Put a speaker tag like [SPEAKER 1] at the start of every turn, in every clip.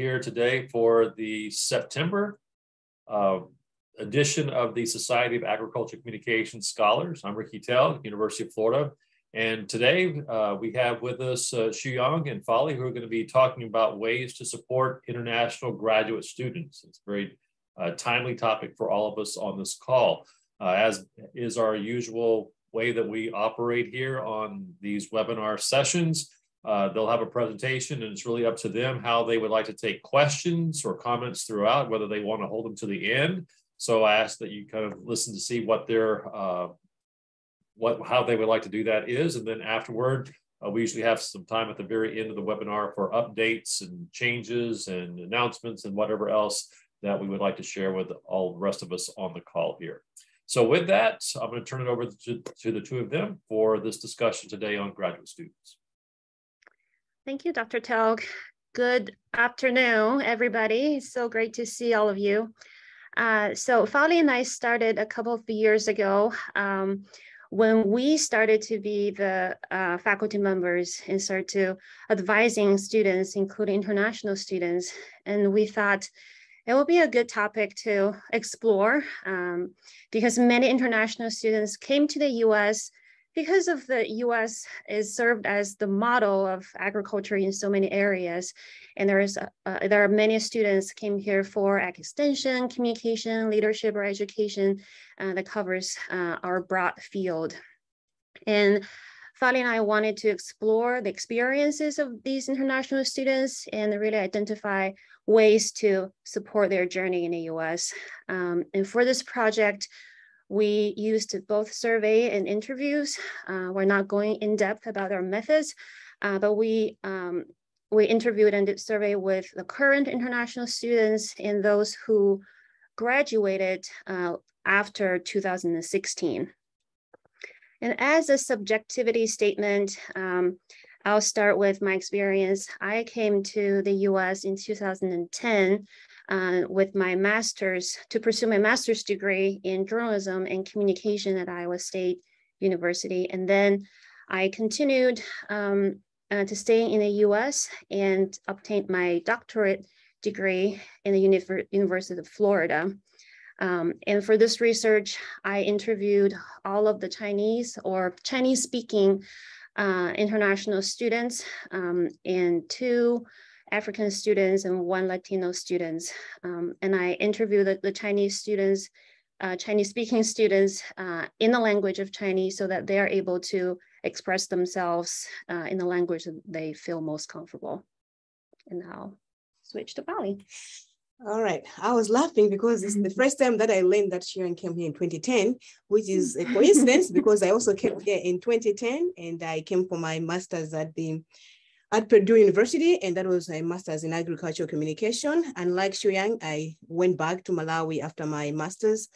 [SPEAKER 1] here today for the September edition of the Society of Agriculture Communication Scholars. I'm Ricky Tell, University of Florida. And today we have with us Shuyang and Fali, who are going to be talking about ways to support international graduate students. It's a very timely topic for all of us on this call. As is our usual way that we operate here on these webinar sessions, they'll have a presentation, and it's really up to them how they would like to take questions or comments throughout, whether they want to hold them to the end. So I ask that you kind of listen to see what their how they would like to do that is, and then afterward, we usually have some time at the very end of the webinar for updates and changes and announcements and whatever else that we would like to share with all the rest of us on the call here. So with that, I'm going to turn it over to the two of them for this discussion today on graduate students.
[SPEAKER 2] Thank you, Dr. Telg. Good afternoon, everybody. It's so great to see all of you. So Fali and I started a couple of years ago when we started to be the faculty members and start to advising students, including international students. And we thought it will be a good topic to explore because many international students came to the US because of the US is served as the model of agriculture in so many areas. And there are many students came here for ag extension, communication, leadership, or education that covers our broad field. And Fali and I wanted to explore the experiences of these international students and really identify ways to support their journey in the US. And for this project, we used both survey and interviews. We're not going in depth about our methods, but we interviewed and did survey with the current international students and those who graduated after 2016. And as a subjectivity statement, I'll start with my experience. I came to the US in 2010 with my master's to pursue my master's degree in journalism and communication at Iowa State University. And then I continued to stay in the US and obtained my doctorate degree in the University of Florida. And for this research, I interviewed all of the Chinese or Chinese-speaking international students and 2 African students and 1 Latino students. And I interviewed the Chinese students, Chinese-speaking students in the language of Chinese so that they are able to express themselves in the language that they feel most comfortable. And I'll switch to Bali.
[SPEAKER 3] All right. I was laughing because this is the first time that I learned that Sharon came here in 2010, which is a coincidence because I also came here in 2010 and I came for my master's at Purdue University, and that was a master's in agricultural communication. And like Shuyang, I went back to Malawi after my master's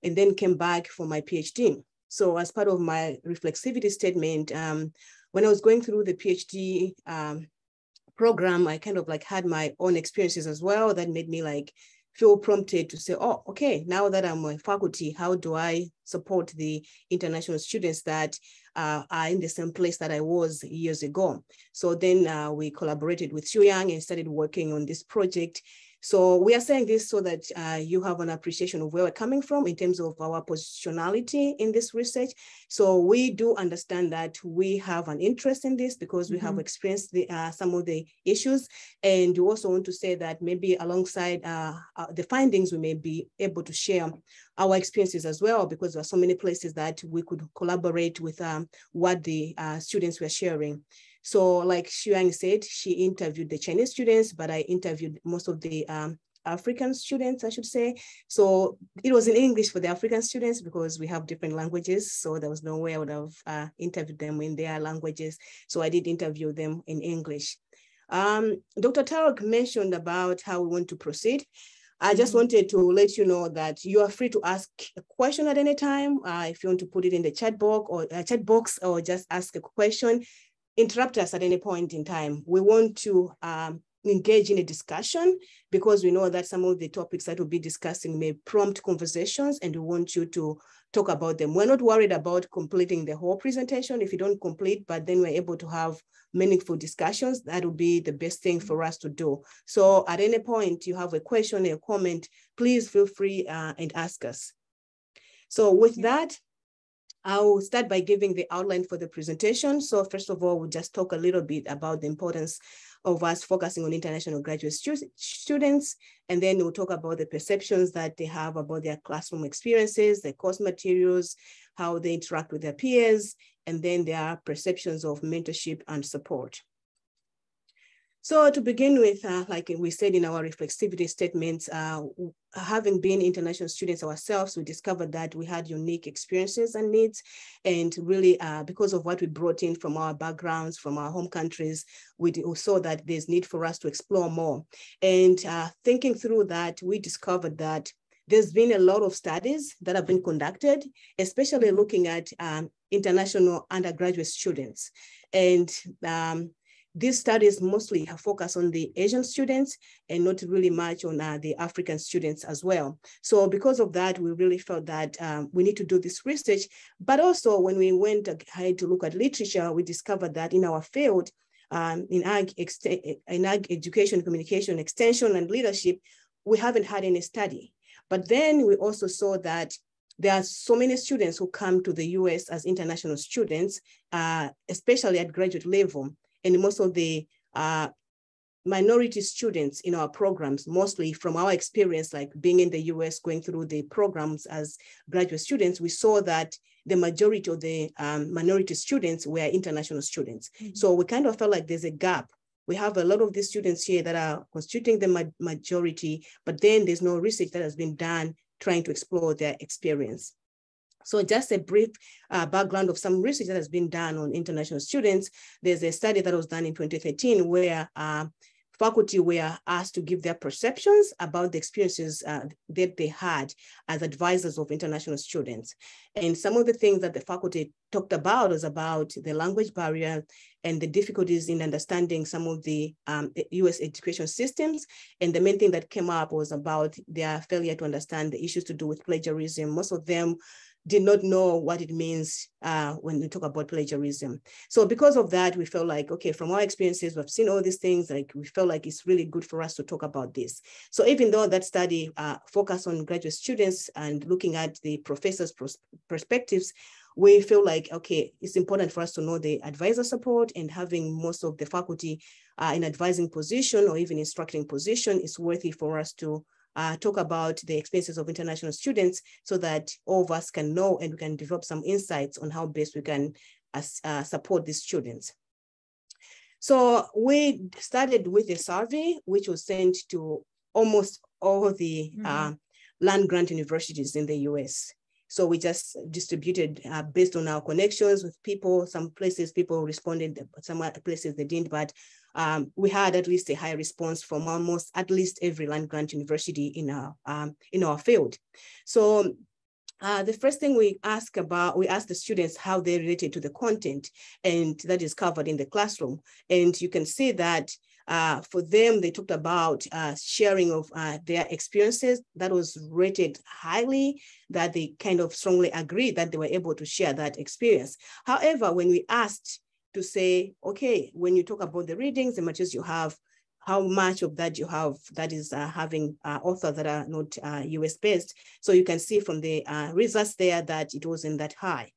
[SPEAKER 3] and then came back for my PhD. So as part of my reflexivity statement, when I was going through the PhD program, I kind of like had my own experiences as well that made me like feel prompted to say, oh, okay, now that I'm a faculty, how do I support the international students that are in the same place that I was years ago? So then we collaborated with Shuyang and started working on this project. So we are saying this so that you have an appreciation of where we're coming from in terms of our positionality in this research. So we do understand that we have an interest in this because we have experienced some of the issues. And we also want to say that maybe alongside the findings, we may be able to share our experiences as well, because there are so many places that we could collaborate with what the students were sharing. So like Shuyang said, she interviewed the Chinese students, but I interviewed most of the African students, I should say. So it was in English for the African students because we have different languages. So there was no way I would have interviewed them in their languages. So I did interview them in English. Dr. Tarek mentioned about how we want to proceed. I just wanted to let you know that you are free to ask a question at any time. If you want to put it in the chat box or just ask a question, interrupt us at any point in time. We want to engage in a discussion because we know that some of the topics that we'll be discussing may prompt conversations, and we want you to talk about them. We're not worried about completing the whole presentation if you don't complete, but then we're able to have meaningful discussions. That would be the best thing for us to do. So at any point you have a question or a comment, please feel free and ask us. So with that, I'll start by giving the outline for the presentation. So first of all, we'll just talk a little bit about the importance of us focusing on international graduate students. And then we'll talk about the perceptions that they have about their classroom experiences, their course materials, how they interact with their peers, and then their perceptions of mentorship and support. So to begin with, like we said in our reflexivity statements, having been international students ourselves, we discovered that we had unique experiences and needs. And really, because of what we brought in from our backgrounds, from our home countries, we saw that there's need for us to explore more. And thinking through that, we discovered that there's been a lot of studies that have been conducted, especially looking at international undergraduate students. And these studies mostly have focused on the Asian students and not really much on the African students as well. So because of that, we really felt that we need to do this research. But also when we went ahead to look at literature, we discovered that in our field, in ag education, communication, extension, and leadership, we haven't had any study. But then we also saw that there are so many students who come to the US as international students, especially at graduate level. And most of the minority students in our programs, mostly from our experience, like being in the US, going through the programs as graduate students, we saw that the majority of the minority students were international students. Mm-hmm. So we kind of felt like there's a gap. We have a lot of these students here that are constituting the majority, but then there's no research that has been done trying to explore their experience. So just a brief background of some research that has been done on international students. There's a study that was done in 2013 where faculty were asked to give their perceptions about the experiences that they had as advisors of international students. And some of the things that the faculty talked about was about the language barrier and the difficulties in understanding some of the US education systems. And the main thing that came up was about their failure to understand the issues to do with plagiarism. Most of them did not know what it means when we talk about plagiarism. So because of that, we felt like, okay, from our experiences, we've seen all these things, like we felt like it's really good for us to talk about this. So even though that study focused on graduate students and looking at the professors' perspectives, we feel like, okay, it's important for us to know the advisor support, and having most of the faculty in advising position or even instructing position is worthy for us to talk about the experiences of international students so that all of us can know and we can develop some insights on how best we can support these students. So we started with a survey, which was sent to almost all the land-grant universities in the US. So we just distributed based on our connections with people. Some places people responded, some other places they didn't, but we had at least a high response from almost at least every land-grant university in our field. So the first thing we asked the students how they related to the content, and that is covered in the classroom. And you can see that for them, they talked about sharing of their experiences. That was rated highly, that they kind of strongly agreed that they were able to share that experience. However, when we asked to say, okay, when you talk about the readings, the materials you have, how much of that you have that is having authors that are not US based. So you can see from the results there that it wasn't that high.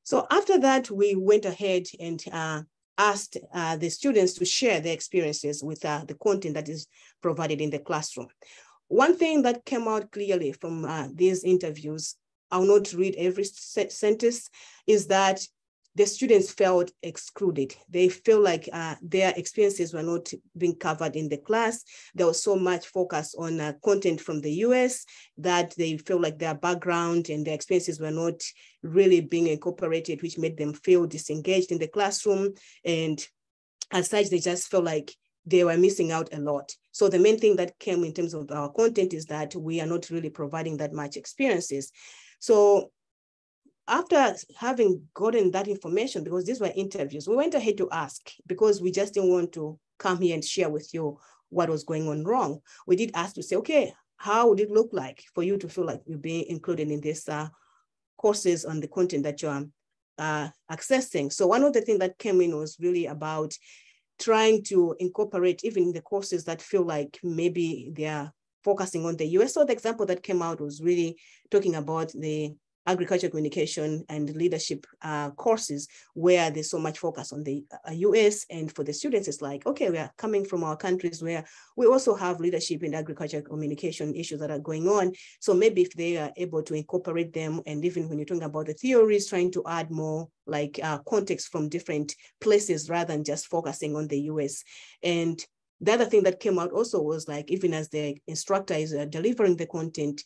[SPEAKER 3] So after that, we went ahead and asked the students to share their experiences with the content that is provided in the classroom. One thing that came out clearly from these interviews, I'll not read every sentence, is that the students felt excluded. They feel like their experiences were not being covered in the class. There was so much focus on content from the US that they feel like their background and their experiences were not really being incorporated, which made them feel disengaged in the classroom. And as such, they just felt like they were missing out a lot. So the main thing that came in terms of our content is that we are not really providing that much experiences. So after having gotten that information, because these were interviews, we went ahead to ask, because we just didn't want to come here and share with you what was going on wrong. We did ask to say, okay, how would it look like for you to feel like you're being included in this courses on the content that you're accessing. So one of the things that came in was really about trying to incorporate even the courses that feel like maybe they are focusing on the US. So the example that came out was really talking about the agriculture communication and leadership courses where there's so much focus on the US. And for the students, it's like, okay, we are coming from our countries where we also have leadership and agriculture communication issues that are going on. So maybe if they are able to incorporate them, and even when you're talking about the theories, trying to add more like context from different places rather than just focusing on the US. And the other thing that came out also was like, even as the instructor is delivering the content,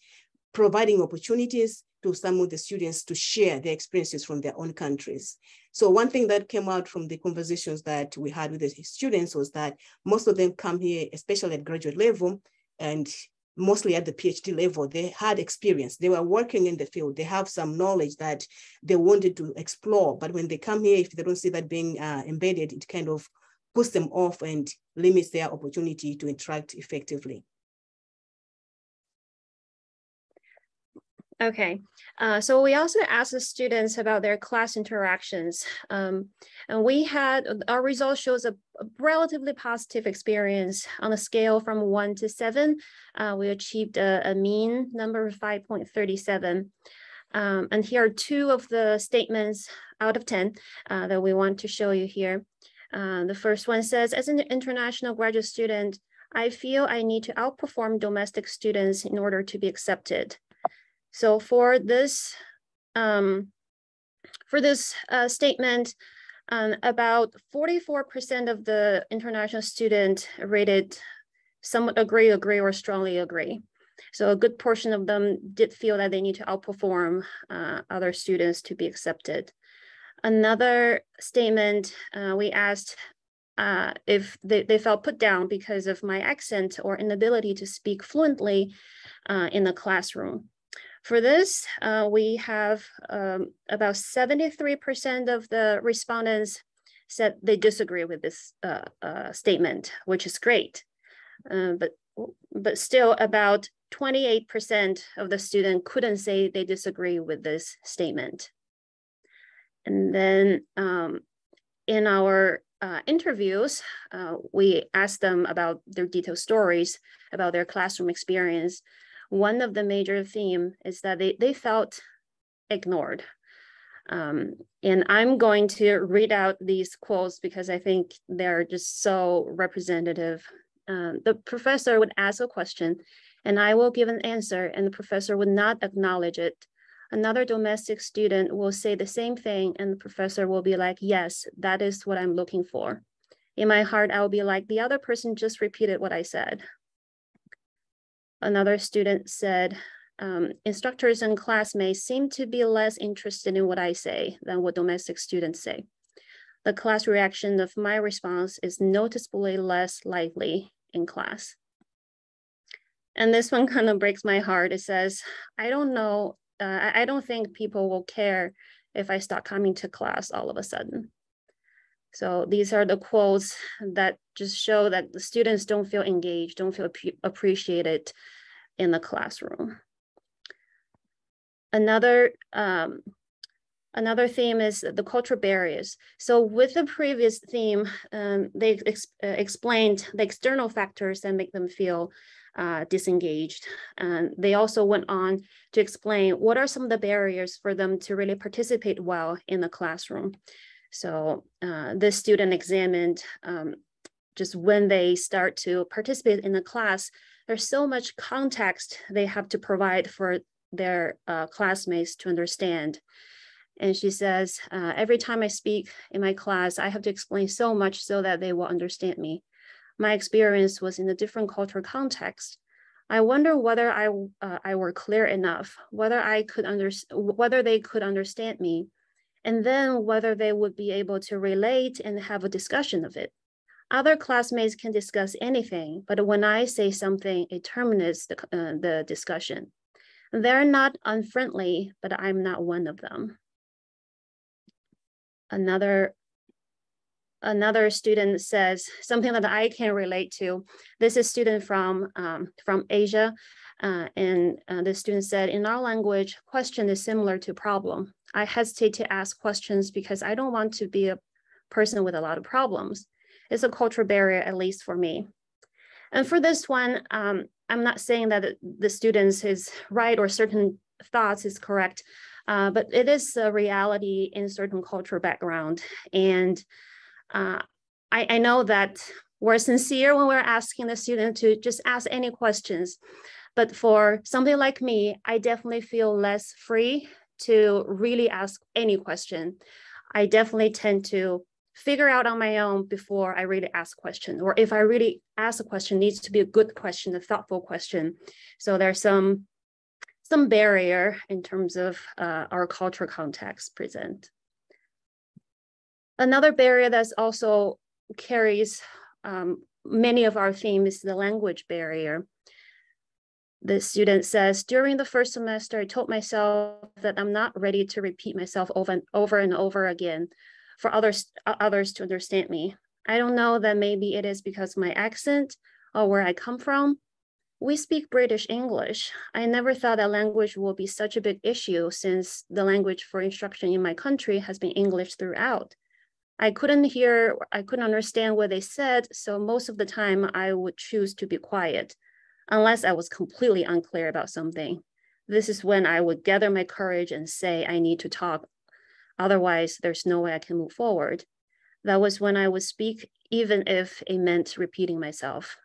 [SPEAKER 3] providing opportunities to some of the students to share their experiences from their own countries. So one thing that came out from the conversations that we had with the students was that most of them come here, especially at graduate level, and mostly at the PhD level, they had experience. They were working in the field. They have some knowledge that they wanted to explore. But when they come here, if they don't see that being embedded, it kind of puts them off and limits their opportunity to interact effectively.
[SPEAKER 2] Okay, so we also asked the students about their class interactions. And our result shows a relatively positive experience on a scale from 1 to 7. We achieved a mean number of 5.37. And here are 2 of the statements out of 10 that we want to show you here. The first one says, as an international graduate student, I feel I need to outperform domestic students in order to be accepted. So for this statement, about 44% of the international students rated somewhat agree, or strongly agree. So a good portion of them did feel that they need to outperform other students to be accepted. Another statement, we asked if they felt put down because of my accent or inability to speak fluently in the classroom. For this, we have about 73% of the respondents said they disagree with this statement, which is great. But still about 28% of the students couldn't say they disagree with this statement. And then in our interviews, we asked them about their detailed stories about their classroom experience. One of the major themes is that they felt ignored. And I'm going to read out these quotes because I think they're just so representative. The professor would ask a question and I will give an answer and the professor would not acknowledge it. Another domestic student will say the same thing and the professor will be like, yes, that is what I'm looking for. In my heart, I will be like, the other person just repeated what I said. Another student said, instructors and classmates seem to be less interested in what I say than what domestic students say. The class reaction of my response is noticeably less lively in class. And this one kind of breaks my heart. It says, I don't know, I don't think people will care if I stop coming to class all of a sudden. So these are the quotes that just show that the students don't feel engaged, don't feel appreciated in the classroom. Another theme is the cultural barriers. So with the previous theme, they explained the external factors that make them feel disengaged. And they also went on to explain what are some of the barriers for them to really participate well in the classroom. So this student examined just when they start to participate in the class, there's so much context they have to provide for their classmates to understand. And she says, every time I speak in my class, I have to explain so much so that they will understand me. My experience was in a different cultural context. I wonder whether I were clear enough, whether they could understand me, and then whether they would be able to relate and have a discussion of it. Other classmates can discuss anything, but when I say something, it terminates the discussion. They're not unfriendly, but I'm not one of them. Another student says something that I can relate to. This is a student from Asia. And the student said, in our language, question is similar to problem. I hesitate to ask questions because I don't want to be a person with a lot of problems. It's a cultural barrier, at least for me. And for this one, I'm not saying that the students is right or certain thoughts is correct, but it is a reality in certain cultural background. And I know that we're sincere when we're asking the student to just ask any questions. But for somebody like me, I definitely feel less free to really ask any question. I definitely tend to figure out on my own before I really ask a question. Or if I really ask a question, it needs to be a good question, a thoughtful question. So there's some barrier in terms of our cultural context present. Another barrier that's also carries many of our themes is the language barrier. The student says, during the first semester, I told myself that I'm not ready to repeat myself over and over again for others to understand me. I don't know that maybe it is because of my accent or where I come from. We speak British English. I never thought that language will be such a big issue since the language for instruction in my country has been English throughout. I couldn't understand what they said, so most of the time I would choose to be quiet, unless I was completely unclear about something. This is when I would gather my courage and say, I need to talk. Otherwise, there's no way I can move forward. That was when I would speak, even if it meant repeating myself.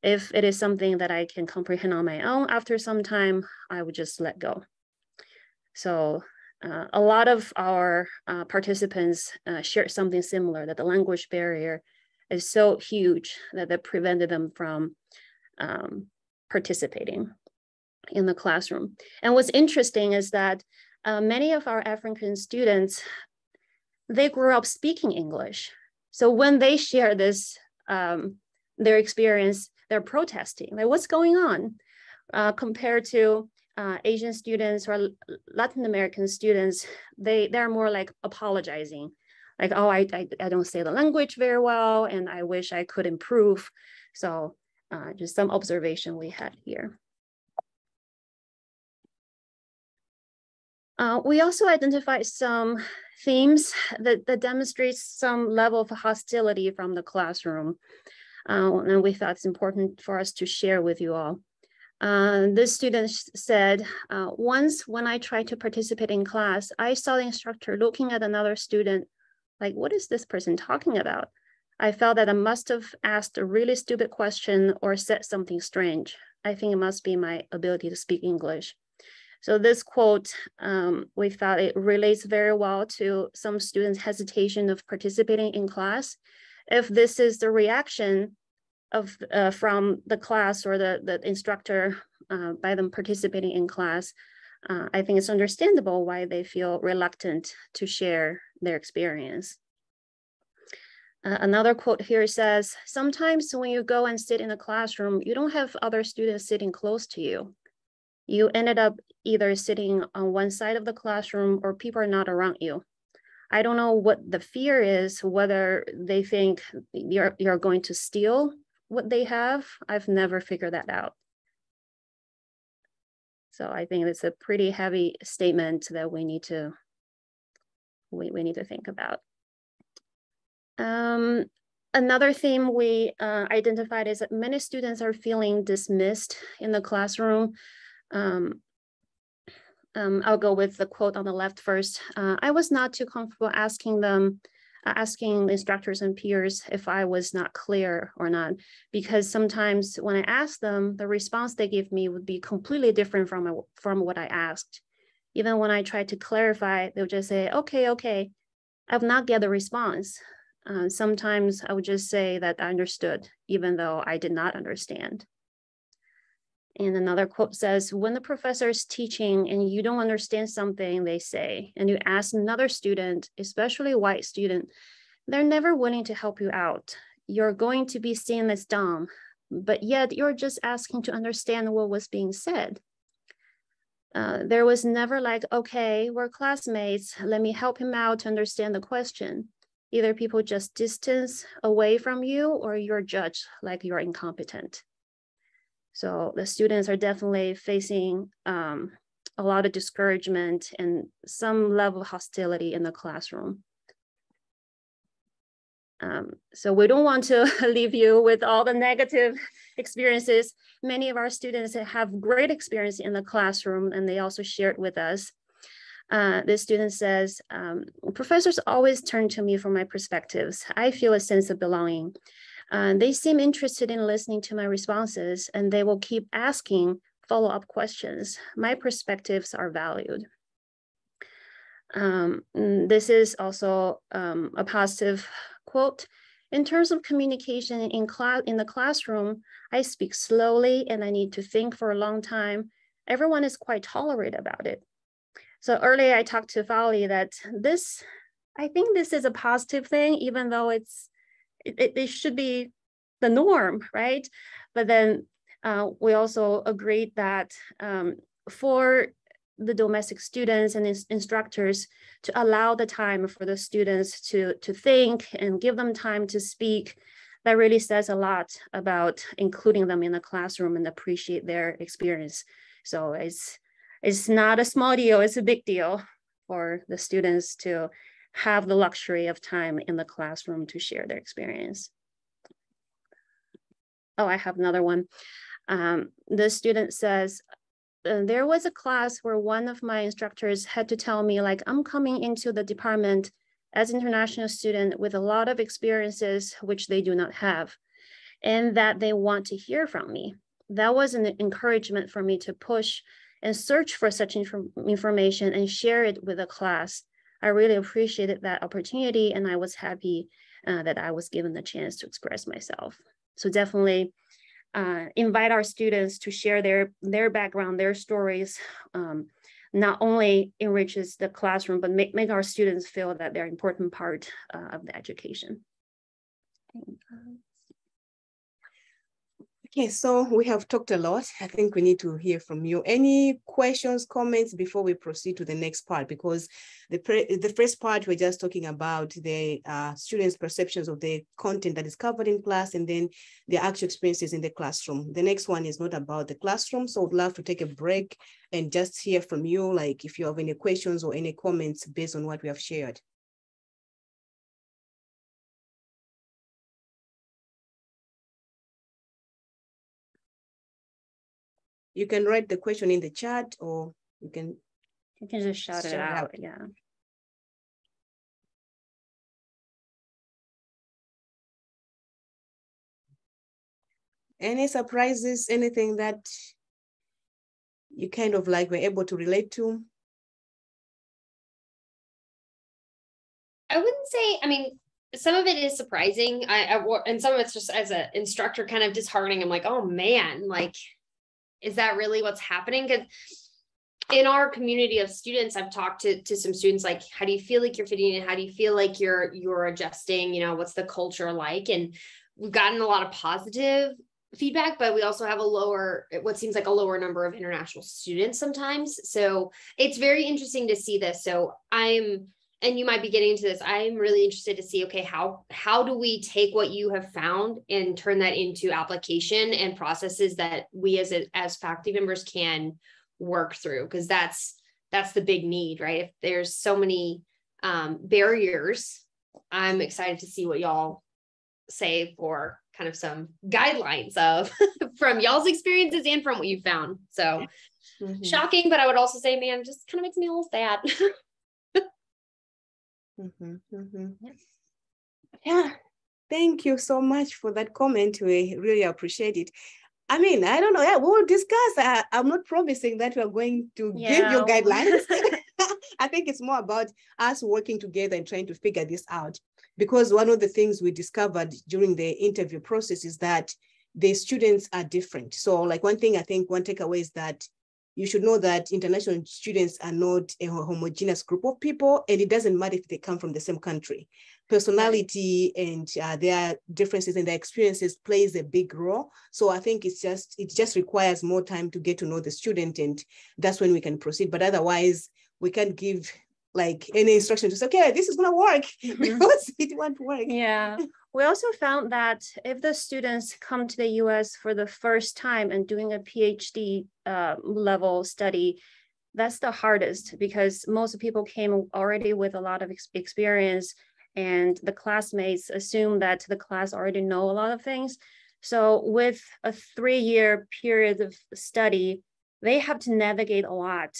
[SPEAKER 2] If it is something that I can comprehend on my own, after some time, I would just let go. So a lot of our participants shared something similar, that the language barrier is so huge that it prevented them from participating in the classroom. And what's interesting is that many of our African students, they grew up speaking English. So when they share this, their experience, they're protesting, like what's going on compared to Asian students or Latin American students, they're more like apologizing. Like, oh, I don't say the language very well and I wish I could improve. So just some observation we had here. We also identified some themes that demonstrates some level of hostility from the classroom. And we thought it's important for us to share with you all. This student said, once when I tried to participate in class, I saw the instructor looking at another student like, what is this person talking about? I felt that I must have asked a really stupid question or said something strange. I think it must be my ability to speak English. So this quote, we thought it relates very well to some students' hesitation of participating in class. If this is the reaction of from the class or the instructor by them participating in class, I think it's understandable why they feel reluctant to share their experience. Another quote here says, sometimes when you go and sit in a classroom, you don't have other students sitting close to you. You ended up either sitting on one side of the classroom or people are not around you. I don't know what the fear is, whether they think you're going to steal what they have. I've never figured that out. So I think it's a pretty heavy statement that we need to think about. Another theme we identified is that many students are feeling dismissed in the classroom. I'll go with the quote on the left first. I was not too comfortable asking instructors and peers if I was not clear or not, because sometimes when I asked them, the response they give me would be completely different from what I asked. Even when I tried to clarify, they'll just say, okay, I've not get the response. Sometimes I would just say that I understood, even though I did not understand. And another quote says, when the professor is teaching and you don't understand something they say, and you ask another student, especially a white student, they're never willing to help you out. You're going to be seen as dumb, but yet you're just asking to understand what was being said. There was never like, okay, we're classmates, let me help him out to understand the question. Either people just distance away from you or you're judged like you're incompetent. So the students are definitely facing a lot of discouragement and some level of hostility in the classroom. So we don't want to leave you with all the negative experiences. Many of our students have great experience in the classroom, and they also shared with us. This student says, professors always turn to me for my perspectives. I feel a sense of belonging. They seem interested in listening to my responses, and they will keep asking follow-up questions. My perspectives are valued. This is also a positive quote. In terms of communication in the classroom, I speak slowly and I need to think for a long time. Everyone is quite tolerant about it. So earlier I talked to Fali that I think this is a positive thing, even though it should be the norm, right? But then we also agreed that for the domestic students and instructors to allow the time for the students to think and give them time to speak, that really says a lot about including them in the classroom and appreciate their experience. So it's not a small deal, it's a big deal for the students to have the luxury of time in the classroom to share their experience. Oh, I have another one. The student says, there was a class where one of my instructors had to tell me, like, I'm coming into the department as an international student with a lot of experiences which they do not have, and that they want to hear from me. That was an encouragement for me to push and search for such information and share it with the class. I really appreciated that opportunity, and I was happy that I was given the chance to express myself. So definitely invite our students to share their background, their stories. Not only enriches the classroom, but make our students feel that they're an important part of the education.
[SPEAKER 3] Okay, so we have talked a lot. I think we need to hear from you. Any questions, comments before we proceed to the next part? Because the first part, we're just talking about the students' perceptions of the content that is covered in class and then their actual experiences in the classroom. The next one is not about the classroom, so I'd love to take a break and just hear from you, like if you have any questions or any comments based on what we have shared. You can write the question in the chat, or you can
[SPEAKER 2] just shout it out. Yeah.
[SPEAKER 3] Any surprises, anything that you kind of like were able to relate to?
[SPEAKER 4] I wouldn't say, I mean, some of it is surprising. And some of it's just as an instructor kind of disheartening. I'm like, oh man, like, is that really what's happening? Because in our community of students, I've talked to some students, like, how do you feel like you're fitting in? How do you feel like you're adjusting? You know, what's the culture like? And we've gotten a lot of positive feedback, but we also have what seems like a lower number of international students sometimes. So it's very interesting to see this. So and you might be getting into this, I'm really interested to see, okay, how do we take what you have found and turn that into application and processes that we as faculty members can work through? Because that's the big need, right? If there's so many barriers, I'm excited to see what y'all say for kind of some guidelines of from y'all's experiences and from what you found. So shocking, but I would also say, man, just kind of makes me a little sad.
[SPEAKER 3] Yeah, thank you so much for that comment. We really appreciate it. I mean, I don't know. Yeah, we'll discuss. I'm not promising that we're going to give you guidelines. I think it's more about us working together and trying to figure this out. Because one of the things we discovered during the interview process is that the students are different. So like one thing, I think one takeaway is that you should know that international students are not a homogeneous group of people, and it doesn't matter if they come from the same country. Personality and their differences and their experiences plays a big role. So I think it just requires more time to get to know the student, and that's when we can proceed. But otherwise, we can't give like any instruction to say, okay, this is going to work because it won't work.
[SPEAKER 2] Yeah. We also found that if the students come to the US for the first time and doing a PhD level study, that's the hardest because most people came already with a lot of experience, and the classmates assume that the class already know a lot of things. So with a 3-year period of study, they have to navigate a lot,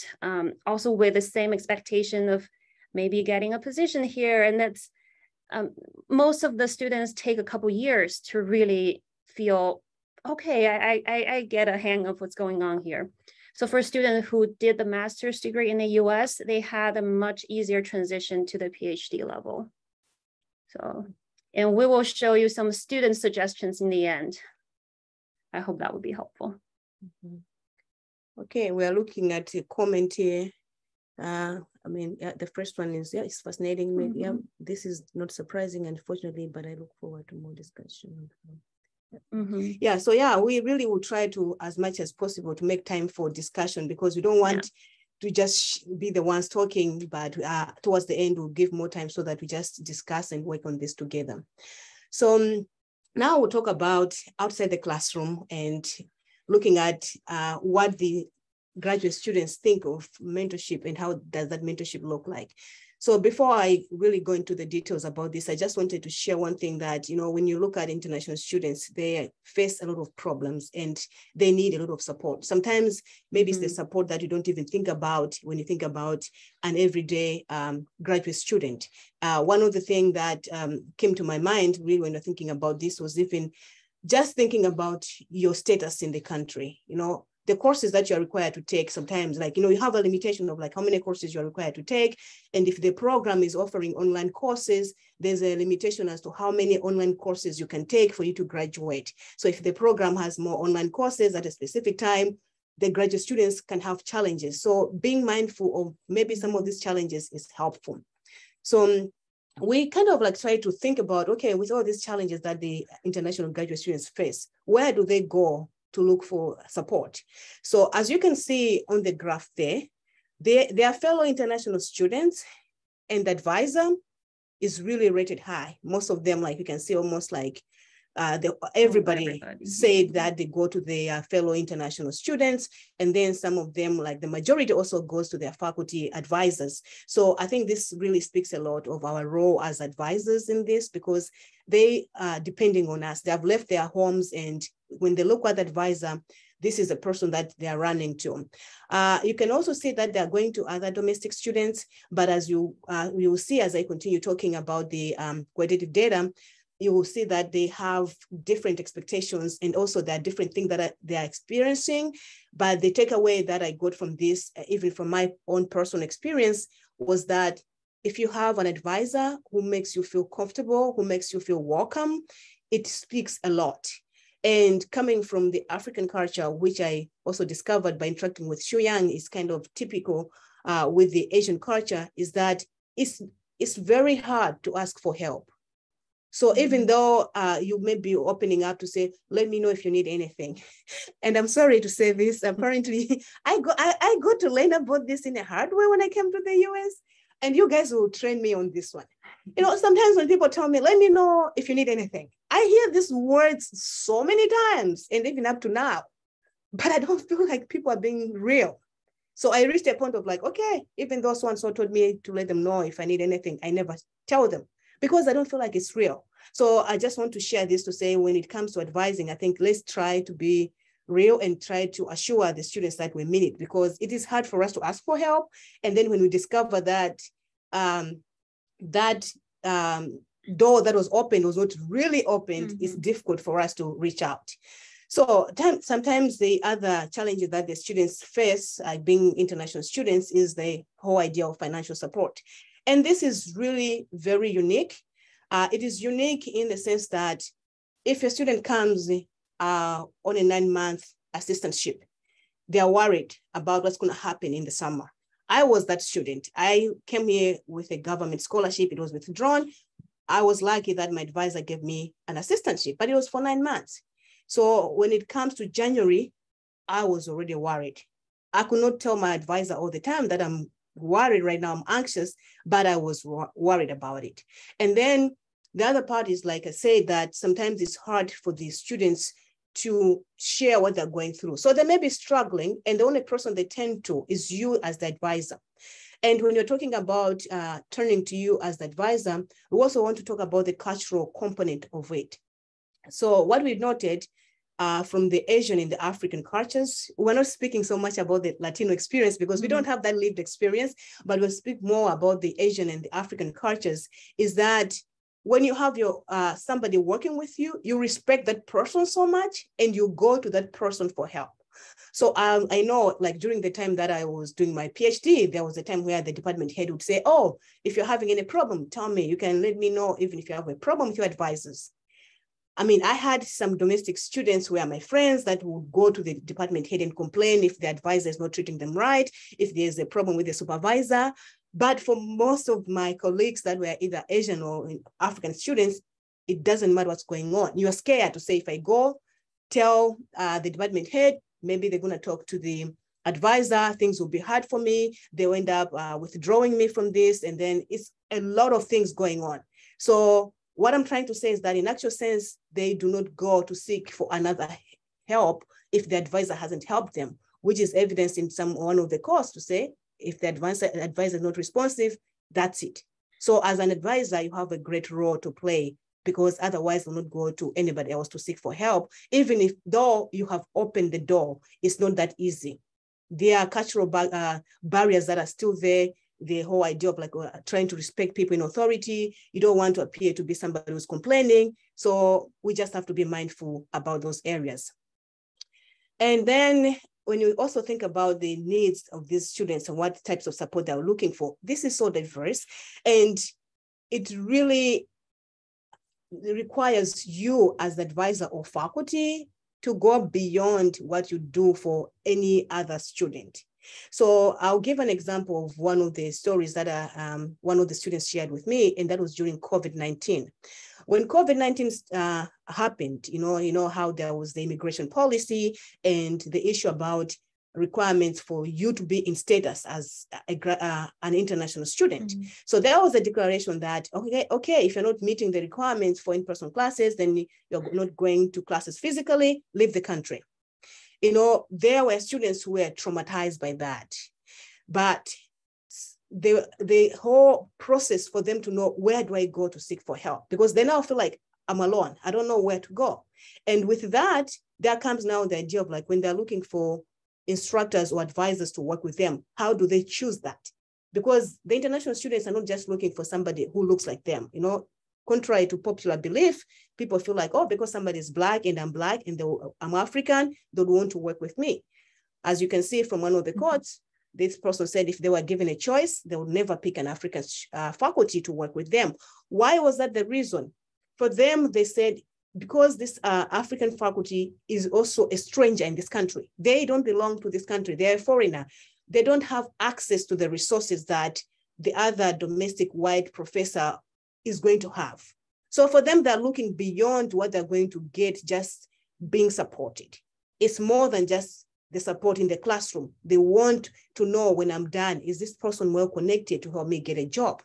[SPEAKER 2] also with the same expectation of maybe getting a position here. And that's most of the students take a couple years to really feel, okay, I get a hang of what's going on here. So for students who did the master's degree in the US, they had a much easier transition to the PhD level. So, and we will show you some student suggestions in the end. I hope that would be helpful.
[SPEAKER 3] Okay, we are looking at a comment here. The first one is, it's fascinating. Yeah, this is not surprising, unfortunately, but I look forward to more discussion. Yeah, so yeah, we really will try to, as much as possible, to make time for discussion, because we don't want to just be the ones talking, but towards the end, we'll give more time so that we just discuss and work on this together. So now we'll talk about outside the classroom and looking at what the graduate students think of mentorship and how does that mentorship look like. So before I really go into the details about this, I just wanted to share one thing that, when you look at international students, they face a lot of problems and they need a lot of support. Sometimes maybe it's the support that you don't even think about when you think about an everyday graduate student. One of the things that came to my mind really when you're thinking about this was even just thinking about your status in the country. The courses that you're required to take sometimes, you have a limitation of how many courses you're required to take. And if the program is offering online courses, there's a limitation as to how many online courses you can take for you to graduate. So if the program has more online courses at a specific time, the graduate students can have challenges. So being mindful of maybe some of these challenges is helpful. So we kind of try to think about, okay, with all these challenges that the international graduate students face, where do they go to look for support? So as you can see on the graph there, their fellow international students and the advisor is really rated high. Most of them, you can see almost everybody said that they go to their fellow international students, and then some of them, the majority, also goes to their faculty advisors. So I think this really speaks a lot of our role as advisors in this, because they are depending on us. They have left their homes, and when they look at the advisor, this is a person that they are running to. You can also see that they're going to other domestic students, but as you will see as I continue talking about the qualitative data, you will see that they have different expectations, and also there are different things that they are experiencing. But the takeaway that I got from this, even from my own personal experience, was that if you have an advisor who makes you feel comfortable, who makes you feel welcome, it speaks a lot. And coming from the African culture, which I also discovered by interacting with Xu Yang, is kind of typical with the Asian culture, is that it's very hard to ask for help. So even though you may be opening up to say, let me know if you need anything. And I'm sorry to say this, apparently I got to learn about this in a hard way when I came to the US, and you guys will train me on this one. Sometimes when people tell me, let me know if you need anything, I hear these words so many times, and even up to now, but I don't feel like people are being real. So I reached a point of okay, even though so-and-so told me to let them know if I need anything, I never tell them, because I don't feel like it's real. So I just want to share this to say, when it comes to advising, I think let's try to be real and try to assure the students that we mean it, because it is hard for us to ask for help. And then when we discover that door that was open was not really opened, it's difficult for us to reach out. So sometimes the other challenges that the students face, being international students, is the whole idea of financial support. And this is really very unique. It is unique in the sense that if a student comes on a 9-month assistantship, they are worried about what's going to happen in the summer. I was that student. I came here with a government scholarship. It was withdrawn. I was lucky that my advisor gave me an assistantship, but it was for 9 months. So when it comes to January, I was already worried. I could not tell my advisor all the time that I'm worried right now, I'm anxious, but I was worried about it. And then the other part is, like I said, that sometimes it's hard for the students to share what they're going through. So they may be struggling, and the only person they turn to is you as the advisor. And when you're talking about turning to you as the advisor, we also want to talk about the cultural component of it. So what we noted from the Asian and the African cultures, we're not speaking so much about the Latino experience because we don't have that lived experience, but we'll speak more about the Asian and the African cultures, is that when you have your somebody working with you, you respect that person so much and you go to that person for help. So I know, like during the time that I was doing my PhD, there was a time where the department head would say, oh, if you're having any problem, tell me, you can let me know even if you have a problem with your advisors. I mean, I had some domestic students who are my friends that would go to the department head and complain if the advisor is not treating them right, if there's a problem with the supervisor. But for most of my colleagues that were either Asian or African students, it doesn't matter what's going on. You are scared to say, if I go tell the department head, maybe they're going to talk to the advisor, things will be hard for me. They'll end up withdrawing me from this. And then it's a lot of things going on. So what I'm trying to say is that in actual sense, they do not go to seek for another help if the advisor hasn't helped them, which is evidenced in one of the course to say, if the advisor is not responsive, that's it. So as an advisor, you have a great role to play, because otherwise they'll not go to anybody else to seek for help. Even if though you have opened the door, it's not that easy. There are cultural barriers that are still there. The whole idea of like trying to respect people in authority. You don't want to appear to be somebody who's complaining. So we just have to be mindful about those areas. And then when you also think about the needs of these students and what types of support they're looking for, this is so diverse. And it really requires you as the advisor or faculty to go beyond what you do for any other student. So I'll give an example of one of the stories that one of the students shared with me, and that was during COVID-19. When COVID-19 happened, you know how there was the immigration policy and the issue about requirements for you to be in status as an international student. Mm-hmm. So there was a declaration that, okay, if you're not meeting the requirements for in-person classes, then you're not going to classes physically, leave the country. You know, there were students who were traumatized by that. But the whole process for them to know, where do I go to seek for help? Because they now feel like, I'm alone. I don't know where to go. And with that, there comes now the idea of like, when they're looking for instructors or advisors to work with them, how do they choose that? Because the international students are not just looking for somebody who looks like them. You know, contrary to popular belief, people feel like, oh, because somebody is Black and I'm African, they would want to work with me. As you can see from one of the quotes, this person said if they were given a choice, they would never pick an African faculty to work with them. Why was that the reason? For them, they said, because this African faculty is also a stranger in this country. They don't belong to this country. They're a foreigner. They don't have access to the resources that the other domestic white professor is going to have. So for them, they're looking beyond what they're going to get just being supported. It's more than just the support in the classroom. They want to know when I'm done, is this person well connected to help me get a job?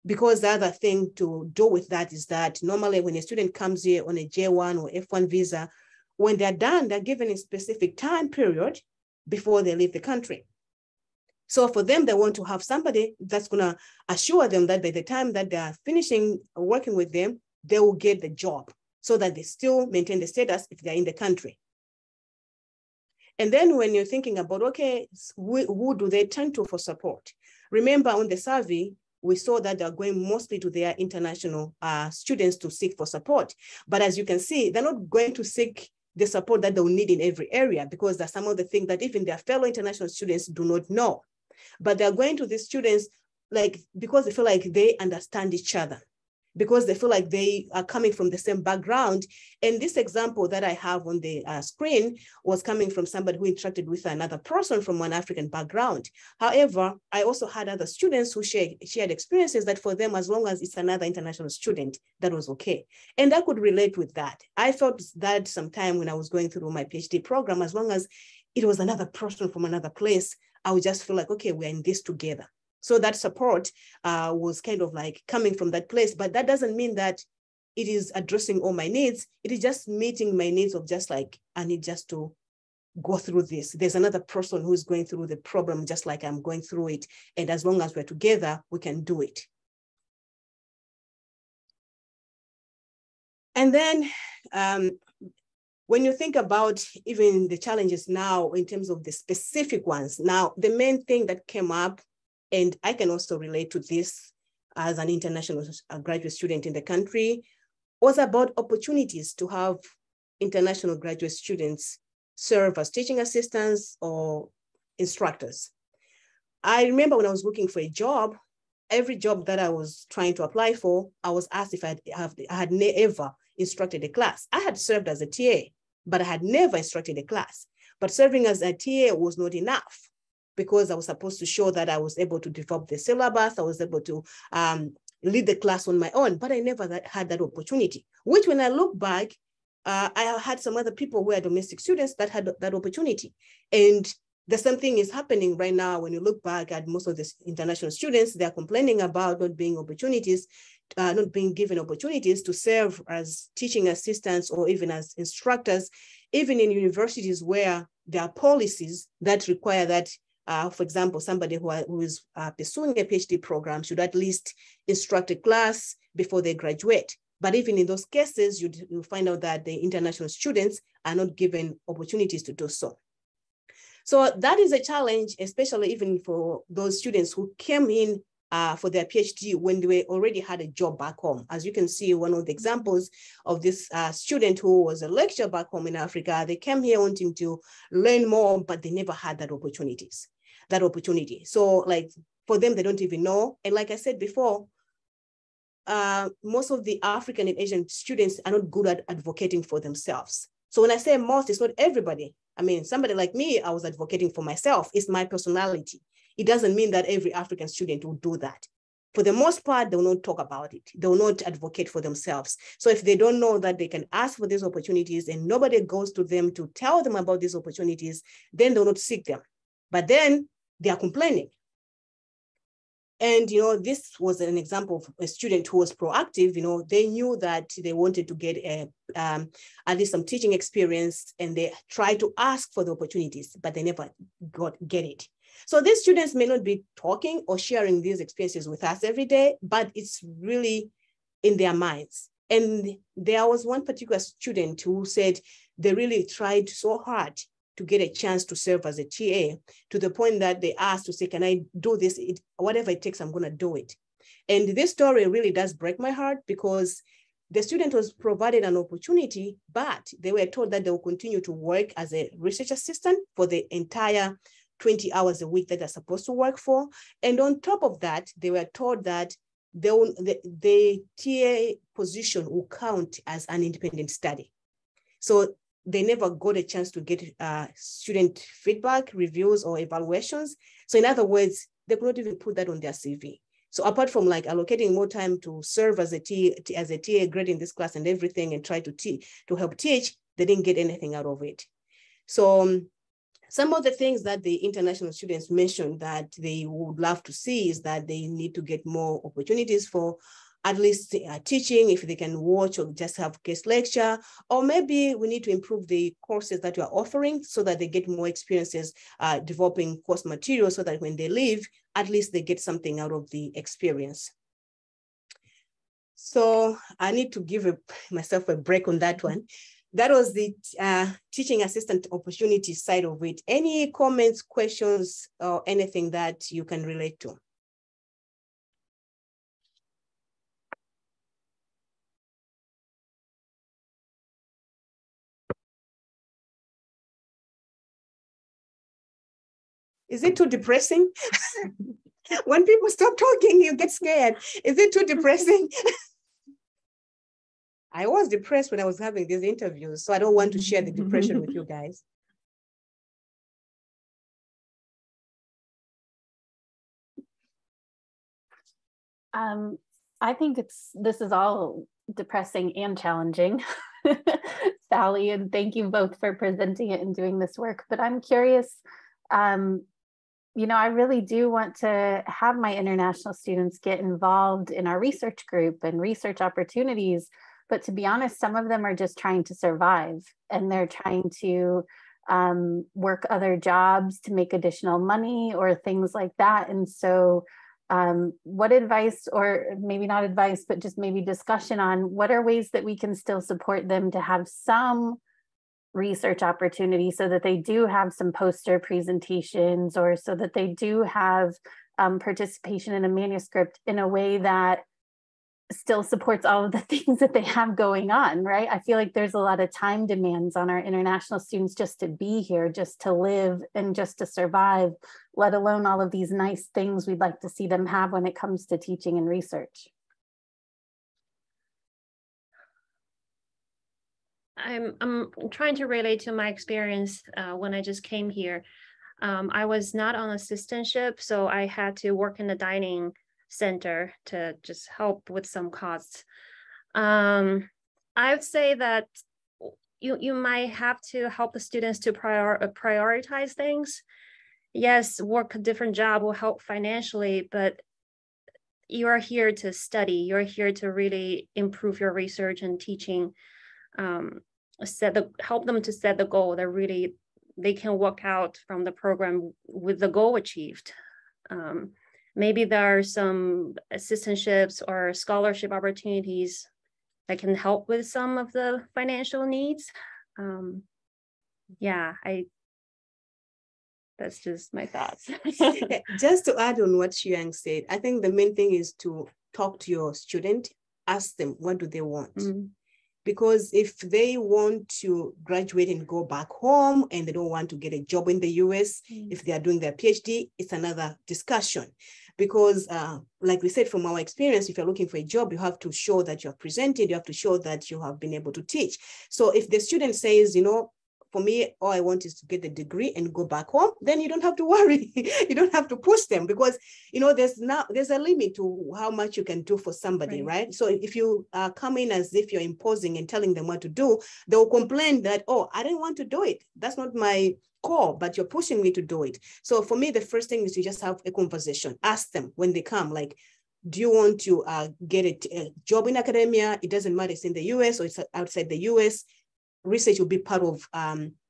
[SPEAKER 3] Because the other thing to do with that is that normally when a student comes here on a J1 or F1 visa, when they're done, they're given a specific time period before they leave the country. So for them, they want to have somebody that's going to assure them that by the time that they're finishing working with them, they will get the job so that they still maintain the status if they're in the country. And then when you're thinking about, okay, who do they turn to for support? Remember on the survey, we saw that they're going mostly to their international students to seek for support. But as you can see, they're not going to seek the support that they'll need in every area, because there's some of the things that even their fellow international students do not know. But they're going to these students because they feel like they understand each other, because they feel like they are coming from the same background. And this example that I have on the screen was coming from somebody who interacted with another person from an African background. However, I also had other students who shared experiences that for them, as long as it's another international student, that was okay. And I could relate with that. I felt that sometime when I was going through my PhD program, as long as it was another person from another place, I would just feel like, okay, we're in this together. So that support was kind of like coming from that place, but that doesn't mean that it is addressing all my needs. It is just meeting my needs of just like, I need just to go through this. There's another person who's going through the problem just like I'm going through it. And as long as we're together, we can do it. And then when you think about even the challenges now in terms of the specific ones, now the main thing that came up, and I can also relate to this as an international graduate student in the country, was about opportunities to have international graduate students serve as teaching assistants or instructors. I remember when I was looking for a job, every job that I was trying to apply for, I was asked if I had never instructed a class. I had served as a TA, but I had never instructed a class. But serving as a TA was not enough because I was supposed to show that I was able to develop the syllabus, I was able to lead the class on my own, but I never had that opportunity, which when I look back, I had some other people who are domestic students that had that opportunity. And the same thing is happening right now. When you look back at most of the international students, they're complaining about not being given opportunities to serve as teaching assistants or even as instructors, even in universities where there are policies that require that, for example, somebody who is pursuing a PhD program should at least instruct a class before they graduate. But even in those cases, you find out that the international students are not given opportunities to do so. So that is a challenge, especially even for those students who came in for their PhD when they already had a job back home. As you can see, one of the examples of this student who was a lecturer back home in Africa, they came here wanting to learn more, but they never had that opportunity. So like for them, they don't even know. And like I said before, most of the African and Asian students are not good at advocating for themselves. So when I say most, it's not everybody. I mean, somebody like me, I was advocating for myself. It's my personality. It doesn't mean that every African student will do that. For the most part, they will not talk about it. They will not advocate for themselves. So if they don't know that they can ask for these opportunities and nobody goes to them to tell them about these opportunities, then they will not seek them. But then they are complaining. And, this was an example of a student who was proactive. They knew that they wanted to get at least some teaching experience, and they tried to ask for the opportunities, but they never get it. So these students may not be talking or sharing these experiences with us every day, but it's really in their minds. And there was one particular student who said they really tried so hard to get a chance to serve as a TA, to the point that they asked to say, can I do this? Whatever it takes, I'm going to do it. And this story really does break my heart because the student was provided an opportunity, but they were told that they will continue to work as a research assistant for the entire 20 hours a week that they're supposed to work for. And on top of that, they were told that the TA position will count as an independent study. So they never got a chance to get student feedback, reviews, or evaluations. So in other words, they could not even put that on their CV. So apart from like allocating more time to serve as a TA, grading this class and everything, and try to help teach, they didn't get anything out of it. So some of the things that the international students mentioned that they would love to see is that they need to get more opportunities for at least teaching, if they can watch or just have guest lecture, or maybe we need to improve the courses that we are offering so that they get more experiences developing course material so that when they leave, at least they get something out of the experience. So I need to give myself a break on that one. That was the teaching assistant opportunity side of it. Any comments, questions, or anything that you can relate to? Is it too depressing? When people stop talking, you get scared. Is it too depressing? I was depressed when I was having these interviews, so I don't want to share the depression with you guys.
[SPEAKER 5] I think this is all depressing and challenging, Sally, and thank you both for presenting it and doing this work. But I'm curious, I really do want to have my international students get involved in our research group and research opportunities. But to be honest, some of them are just trying to survive, and they're trying to work other jobs to make additional money or things like that. And so what advice, or maybe not advice, but just maybe discussion on what are ways that we can still support them to have some research opportunity, so that they do have some poster presentations, or so that they do have participation in a manuscript in a way that still supports all of the things that they have going on, right? I feel like there's a lot of time demands on our international students just to be here, just to live, and just to survive, let alone all of these nice things we'd like to see them have when it comes to teaching and research.
[SPEAKER 2] I'm trying to relate to my experience when I just came here. I was not on assistantship, so I had to work in the dining center to just help with some costs. I would say that you might have to help the students to prioritize things. Yes, work a different job will help financially, but you are here to study. You're here to really improve your research and teaching. Help them to set the goal that really they can walk out from the program with the goal achieved. Maybe there are some assistantships or scholarship opportunities that can help with some of the financial needs. That's just my thoughts.
[SPEAKER 3] Just to add on what Xiuyang said, I think the main thing is to talk to your student, ask them, what do they want? Mm-hmm. Because if they want to graduate and go back home and they don't want to get a job in the US, if they are doing their PhD, it's another discussion. Because like we said, from our experience, if you're looking for a job, you have to show that you have presented, you have to show that you have been able to teach. So if the student says, for me, all I want is to get the degree and go back home, then you don't have to worry. You don't have to push them, because, there's a limit to how much you can do for somebody, right? So if you come in as if you're imposing and telling them what to do, they'll complain that, oh, I didn't want to do it. That's not my core, but you're pushing me to do it. So for me, the first thing is to just have a conversation. Ask them when they come, like, do you want to get a job in academia? It doesn't matter, it's in the US or it's outside the US. Research will be part of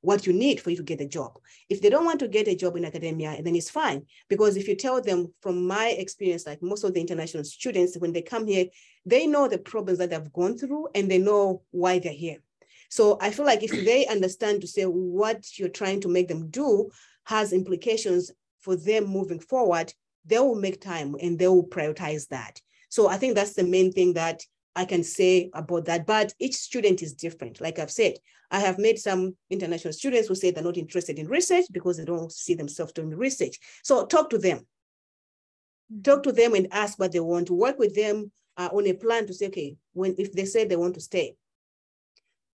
[SPEAKER 3] what you need for you to get a job. If they don't want to get a job in academia, then it's fine. Because if you tell them, from my experience, like most of the international students, when they come here, they know the problems that they've gone through and they know why they're here. So I feel like if they understand to say what you're trying to make them do has implications for them moving forward, they will make time and they will prioritize that. So I think that's the main thing that I can say about that, but each student is different. Like I've said, I have made some international students who say they're not interested in research because they don't see themselves doing research. So talk to them. Talk to them and ask what they want. To work with them on a plan to say, okay, if they say they want to stay,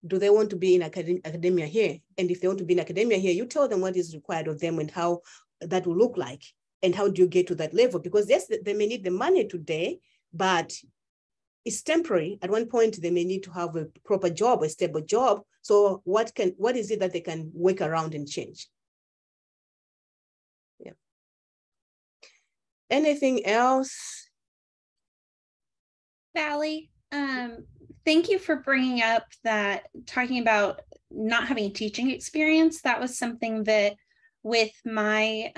[SPEAKER 3] do they want to be in academia here? And if they want to be in academia here, you tell them what is required of them and how that will look like. And how do you get to that level? Because yes, they may need the money today, but it's temporary. At one point, they may need to have a proper job, a stable job. So what is it that they can work around and change? Yeah. Anything else?
[SPEAKER 6] Valley, thank you for bringing up that, talking about not having teaching experience. That was something that with my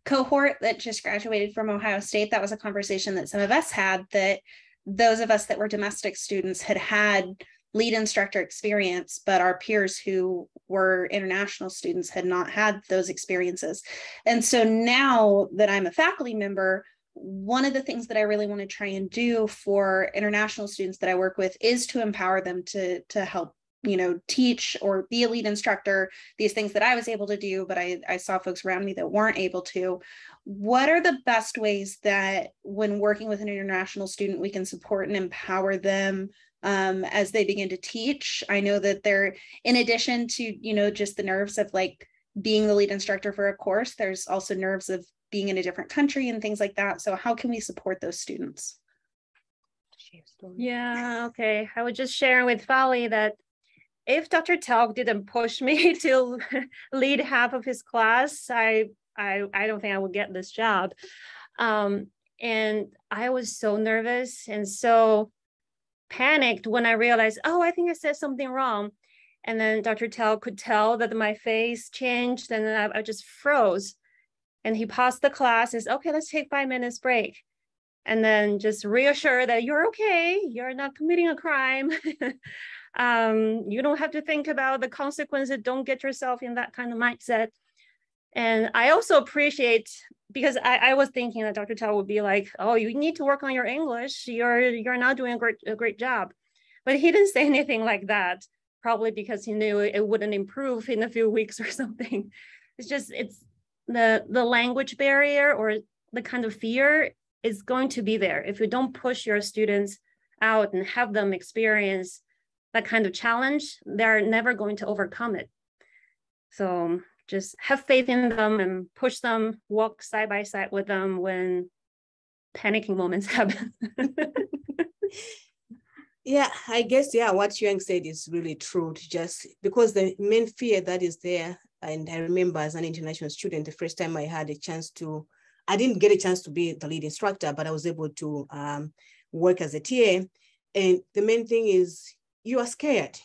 [SPEAKER 6] cohort that just graduated from Ohio State, that was a conversation that some of us had, that those of us that were domestic students had lead instructor experience, but our peers who were international students had not had those experiences. And so now that I'm a faculty member, one of the things that I really want to try and do for international students that I work with is to empower them to help, teach or be a lead instructor, these things that I was able to do, but I saw folks around me that weren't able to. What are the best ways that when working with an international student, we can support and empower them as they begin to teach? I know that they're, in addition to, just the nerves of like being the lead instructor for a course, there's also nerves of being in a different country and things like that. So how can we support those students?
[SPEAKER 2] Yeah, okay. I was just sharing with Fali that if Dr. Talk didn't push me to lead half of his class, I I don't think I will get this job. And I was so nervous and so panicked when I realized, oh, I think I said something wrong. And then Dr. Tell could tell that my face changed, and then I just froze. And he paused the class and said, okay, let's take 5 minutes break. And then just reassure that you're okay, you're not committing a crime. You don't have to think about the consequences. Don't get yourself in that kind of mindset. And I also appreciate, because I was thinking that Dr. Tao would be like, oh, you need to work on your English. You're not doing a great job. But he didn't say anything like that, probably because he knew it wouldn't improve in a few weeks or something. It's the language barrier, or the kind of fear is going to be there. If you don't push your students out and have them experience that kind of challenge, they're never going to overcome it. So just have faith in them and push them, walk side by side with them when panicking moments happen.
[SPEAKER 3] Yeah, I guess, yeah, what Yuan said is really true. Just because the main fear that is there, and I remember as an international student, the first time I had a chance to, I didn't get a chance to be the lead instructor, but I was able to work as a TA. And the main thing is you are scared.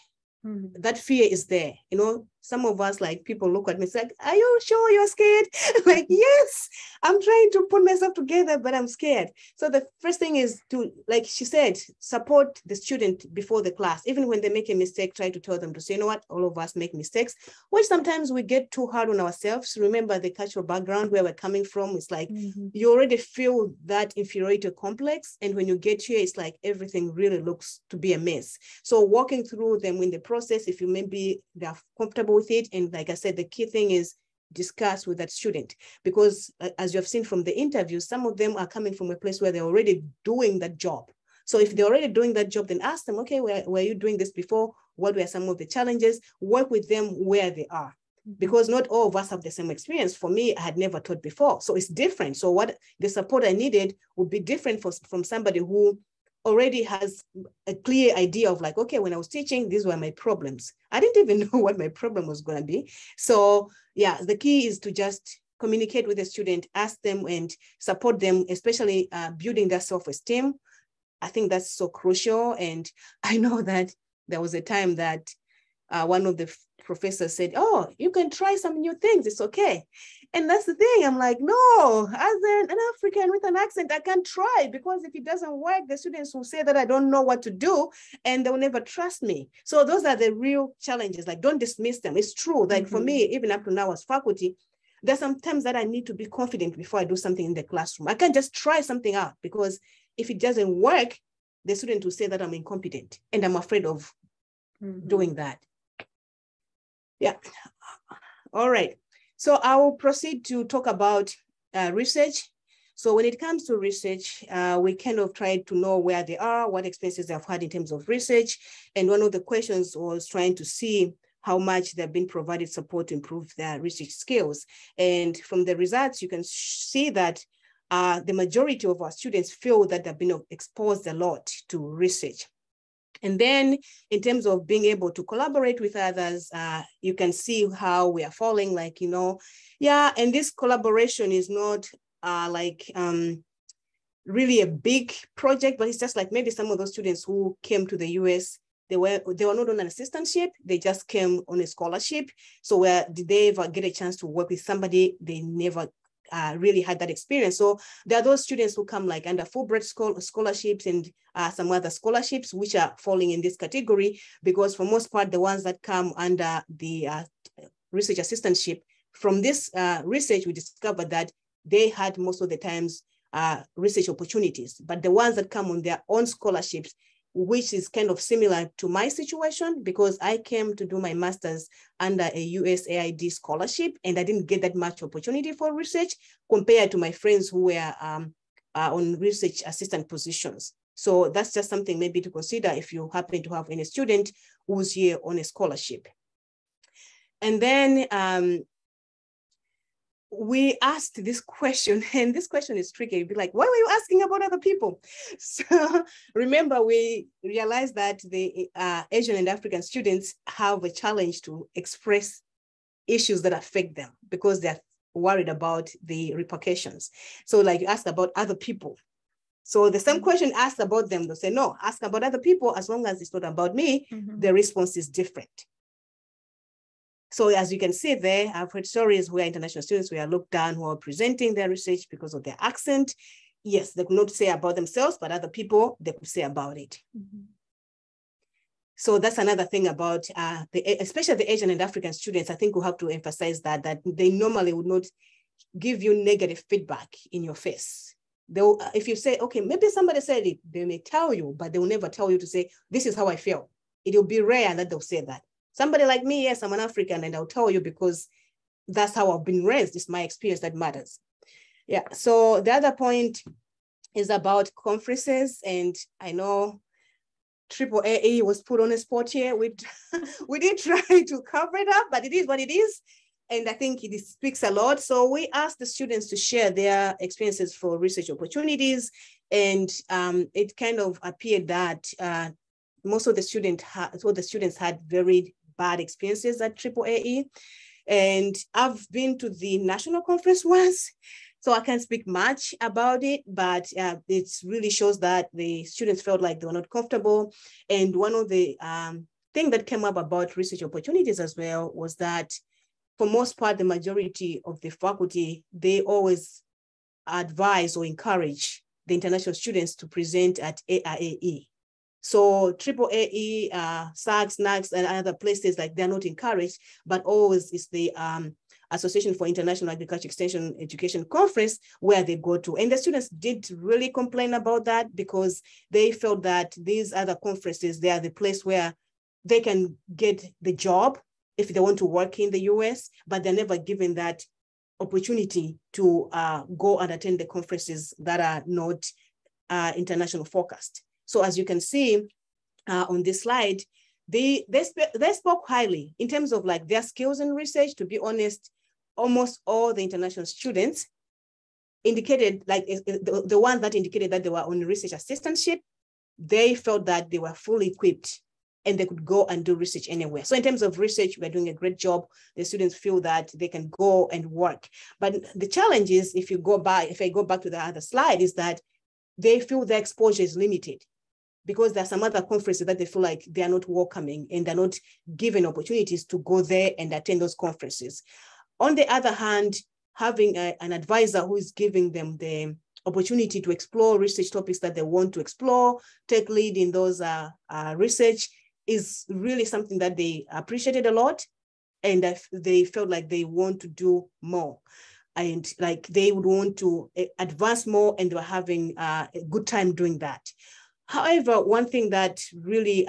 [SPEAKER 3] Mm-hmm. That fear is there. You know, some of us, like, people look at me, it's like, are you sure you're scared? Like, yes, I'm trying to put myself together, but I'm scared. So the first thing is to, like she said, support the student before the class. Even when they make a mistake, try to tell them to say, you know what, all of us make mistakes, which sometimes we get too hard on ourselves. Remember the cultural background where we're coming from. It's like, mm-hmm. you already feel that inferiority complex. And when you get here, it's like everything really looks to be a mess. So walking through them in the process, if you maybe they're comfortable with it. And like I said, the key thing is discuss with that student, because as you have seen from the interviews, some of them are coming from a place where they're already doing that job. So if they're already doing that job, then ask them, okay, were you doing this before? What were some of the challenges? Work with them where they are, because not all of us have the same experience. For me, I had never taught before, so it's different. So what the support I needed would be different from somebody who already has a clear idea of like, okay, when I was teaching, these were my problems. I didn't even know what my problem was going to be. So yeah, the key is to just communicate with the student, ask them and support them, especially building their self-esteem. I think that's so crucial. And I know that there was a time that one of the professors said, oh, you can try some new things, it's okay. And that's the thing, I'm like, no, as an African with an accent, I can't try, because if it doesn't work, the students will say that I don't know what to do and they'll never trust me. So those are the real challenges. Like, don't dismiss them. It's true. Like for me, even up to now as faculty, there's some times that I need to be confident before I do something in the classroom. I can't just try something out, because if it doesn't work, the student will say that I'm incompetent, and I'm afraid of doing that. Yeah. All right. So I will proceed to talk about research. So when it comes to research, we kind of try to know where they are, what experiences they've had in terms of research. And one of the questions was trying to see how much they've been provided support to improve their research skills. And from the results, you can see that the majority of our students feel that they've been exposed a lot to research. And then in terms of being able to collaborate with others, you can see how we are falling, like, you know, yeah, and this collaboration is not really a big project, but it's just like maybe some of those students who came to the US, they were not on an assistantship, they just came on a scholarship. So where did they ever get a chance to work with somebody? They never really had that experience. So there are those students who come like under Fulbright scholarships and some other scholarships, which are falling in this category, because for most part, the ones that come under the research assistantship, from this research, we discovered that they had most of the times research opportunities, but the ones that come on their own scholarships, which is kind of similar to my situation, because I came to do my master's under a USAID scholarship, and I didn't get that much opportunity for research compared to my friends who were on research assistant positions. So that's just something maybe to consider if you happen to have any student who's here on a scholarship. And then we asked this question, and this question is tricky. You'd be like, why were you asking about other people? So remember, we realized that the Asian and African students have a challenge to express issues that affect them, because they're worried about the repercussions. So like you ask about other people. So the same question asked about them, they'll say, no, ask about other people. As long as it's not about me, the response is different. So as you can see there, I've heard stories where international students were looked down who are presenting their research because of their accent. Yes, they could not say about themselves, but other people, they could say about it. So that's another thing about, especially the Asian and African students. I think we have to emphasize that they normally would not give you negative feedback in your face. They'll, if you say, okay, maybe somebody said it, they may tell you, but they will never tell you to say, this is how I feel. It will be rare that they'll say that. Somebody like me, yes, I'm an African, and I'll tell you because that's how I've been raised. It's my experience that matters. Yeah, so the other point is about conferences, and I know AAE was put on a spot here. We did try to cover it up, but it is what it is. And I think it speaks a lot. So we asked the students to share their experiences for research opportunities. And it kind of appeared that most of the students had very bad experiences at AAE. And I've been to the national conference once, so I can't speak much about it, but it really shows that the students felt like they were not comfortable. And one of the things that came up about research opportunities as well was that for most part, the majority of the faculty, they always advise or encourage the international students to present at AIAE. So AAE, SACS, NACS, and other places, like they're not encouraged, but always is the Association for International Agriculture Extension Education Conference where they go to. And the students did really complain about that because they felt that these other conferences, they are the place where they can get the job if they want to work in the US, but they're never given that opportunity to go and attend the conferences that are not international focused. So as you can see on this slide, they spoke highly in terms of like their skills in research. To be honest, almost all the international students indicated, like the ones that indicated that they were on research assistantship, they felt that they were fully equipped and they could go and do research anywhere. So in terms of research, we're doing a great job. The students feel that they can go and work. But the challenge is, if I go back to the other slide, is that they feel their exposure is limited because there are some other conferences that they feel like they are not welcoming and they're not given opportunities to go there and attend those conferences. On the other hand, having an advisor who is giving them the opportunity to explore research topics that they want to explore, take lead in those research, is really something that they appreciated a lot, and they felt like they want to do more, and like they would want to advance more, and they were having a good time doing that. However, one thing that really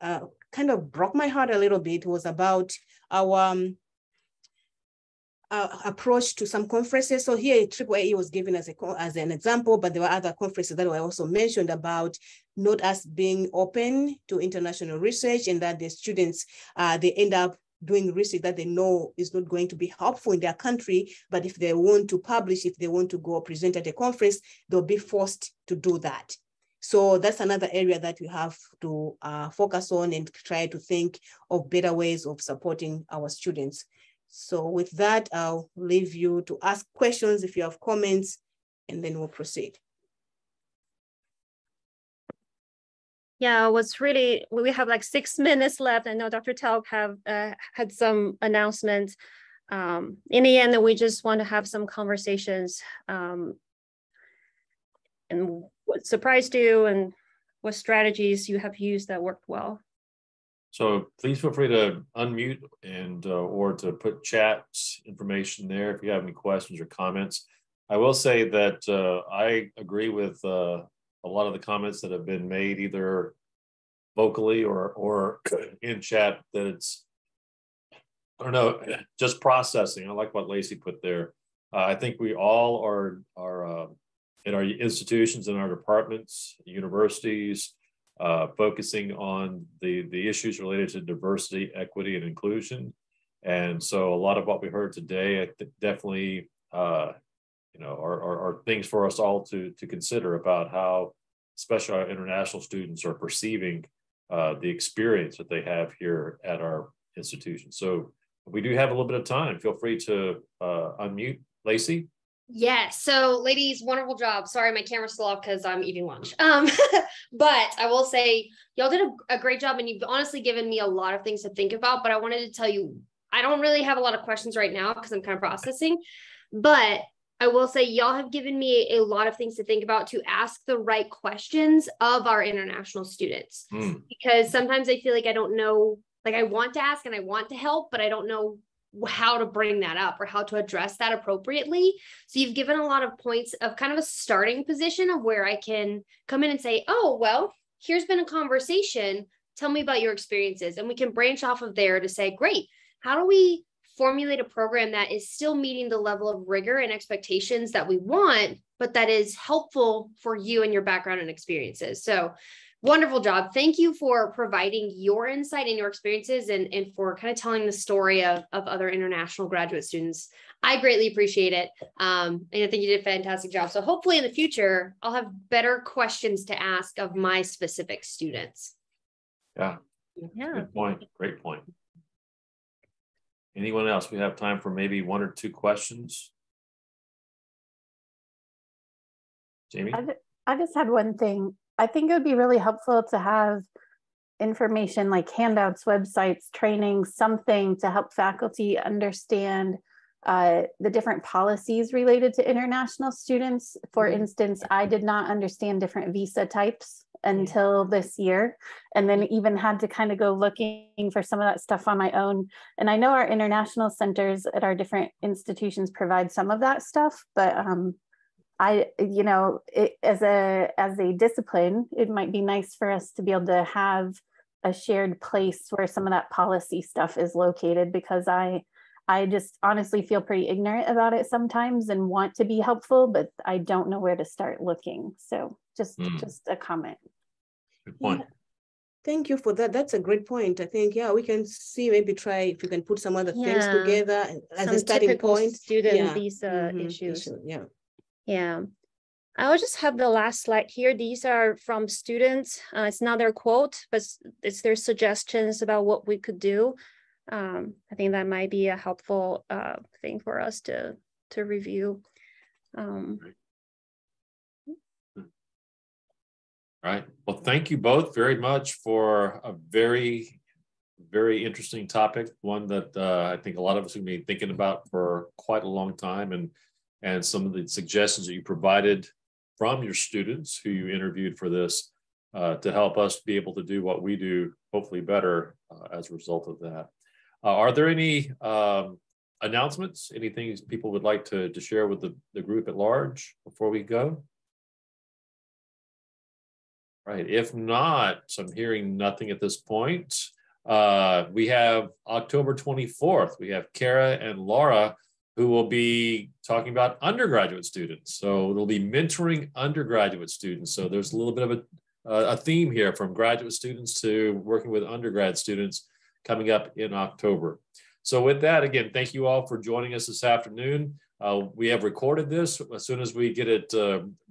[SPEAKER 3] kind of broke my heart a little bit was about our approach to some conferences. So here AAE was given as an example, but there were other conferences that were also mentioned about not us being open to international research, and that the students, they end up doing research that they know is not going to be helpful in their country, but if they want to publish, if they want to go present at a conference, they'll be forced to do that. So that's another area that we have to focus on and try to think of better ways of supporting our students. So with that, I'll leave you to ask questions if you have comments, and then we'll proceed.
[SPEAKER 2] Yeah, we have like 6 minutes left. I know Dr. Talg have had some announcements. In the end, we just want to have some conversations and what surprised you and what strategies you have used that worked well.
[SPEAKER 1] So please feel free to unmute and or to put chat information there if you have any questions or comments. I will say that I agree with a lot of the comments that have been made either vocally or in chat, that it's, I don't know, just processing. I like what Lacey put there. I think we all are in our institutions, in our departments, universities, focusing on the issues related to diversity, equity, and inclusion. And so a lot of what we heard today definitely are things for us all to consider about how especially our international students are perceiving the experience that they have here at our institution. So we do have a little bit of time. Feel free to unmute. Lacey?
[SPEAKER 4] Yes. So ladies, wonderful job. Sorry, my camera's still off because I'm eating lunch. But I will say y'all did a great job, and you've honestly given me a lot of things to think about, but I wanted to tell you, I don't really have a lot of questions right now because I'm kind of processing, but I will say y'all have given me a lot of things to think about to ask the right questions of our international students, because sometimes I feel like I don't know, like I want to ask and I want to help, but I don't know how to bring that up or how to address that appropriately. So you've given a lot of points of kind of a starting position of where I can come in and say, oh, well, here's been a conversation. Tell me about your experiences. And we can branch off of there to say, great, how do we formulate a program that is still meeting the level of rigor and expectations that we want, but that is helpful for you and your background and experiences. So wonderful job. Thank you for providing your insight and your experiences, and for kind of telling the story of other international graduate students. I greatly appreciate it. And I think you did a fantastic job. So hopefully in the future, I'll have better questions to ask of my specific students.
[SPEAKER 1] Yeah. Good point. Great point. Anyone else? We have time for maybe one or two questions. Jamie?
[SPEAKER 5] I just had one thing. I think it would be really helpful to have information like handouts, websites, training, something to help faculty understand the different policies related to international students. For instance, I did not understand different visa types until this year, and then even had to kind of go looking for some of that stuff on my own. And I know our international centers at our different institutions provide some of that stuff, but as a discipline, it might be nice for us to be able to have a shared place where some of that policy stuff is located, because I just honestly feel pretty ignorant about it sometimes and want to be helpful, but I don't know where to start looking. So just a comment.
[SPEAKER 1] Good point.
[SPEAKER 3] Yeah. Thank you for that. That's a great point. I think, we can see, maybe try if you can put some other things together as a starting point.
[SPEAKER 2] Student visa issues. Yeah. I'll just have the last slide here. These are from students. It's not their quote, but it's their suggestions about what we could do. I think that might be a helpful thing for us to review.
[SPEAKER 1] Right. Well, thank you both very much for a very, very interesting topic, one that I think a lot of us have been thinking about for quite a long time, and some of the suggestions that you provided from your students who you interviewed for this to help us be able to do what we do, hopefully better as a result of that. Are there any announcements, anything people would like to share with the group at large before we go? Right. If not, so I'm hearing nothing at this point. We have October 24th. We have Kara and Laura, who will be talking about undergraduate students. So they'll be mentoring undergraduate students. So there's a little bit of a theme here, from graduate students to working with undergrad students, coming up in October. So with that, again, thank you all for joining us this afternoon. We have recorded this. As soon as we get it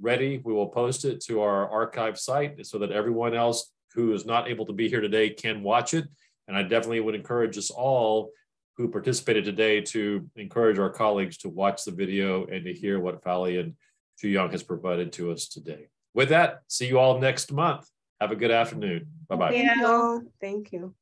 [SPEAKER 1] ready, we will post it to our archive site so that everyone else who is not able to be here today can watch it. And I definitely would encourage us all who participated today to encourage our colleagues to watch the video and to hear what Fally and Chuyang has provided to us today. With that, see you all next month. Have a good afternoon. Bye-bye.
[SPEAKER 3] Thank you all. Thank you.